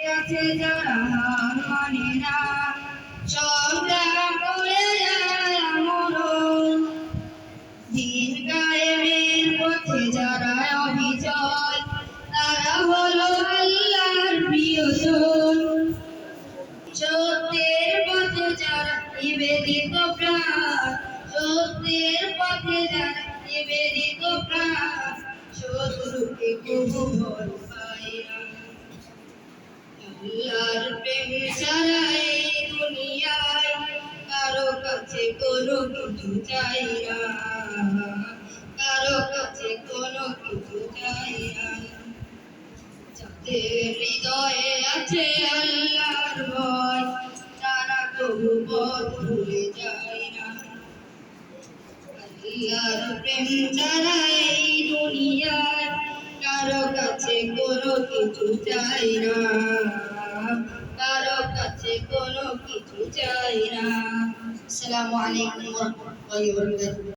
কাছে যারা হার মানে না, সব ত্যাগ করে যায় মরণ। দিন কায়েমের পথে যারা অবিচল, তারা হলো আল্লাহর প্রিয়জন। সত্যের পথে যারা নিবেদিত প্রাণ, সত্যের পথে যারা নিবেদিত প্রাণ, শত্রুকে কবু ভয় পায় না। আল্লাহর প্রেম ছাড়া এই দুনিয়ায় কারো কাছে কোনো কিছু চাই না, কারো কাছে কোনো কিছু চাই না। যাদের হৃদয়ে আছে আল্লাহর ভয়, তারা কবু পথ ভুলে যায় না। আল্লাহর প্রেম ছাড়া এই দুনিয়ায় কারো কাছে কোনো কিছু চাই না, কারো কাছে কোনো কিছু চাই না। আসসালামু আলাইকুম ওয়া রাহমাতুল্লাহি ওয়া বারাকাতুহু।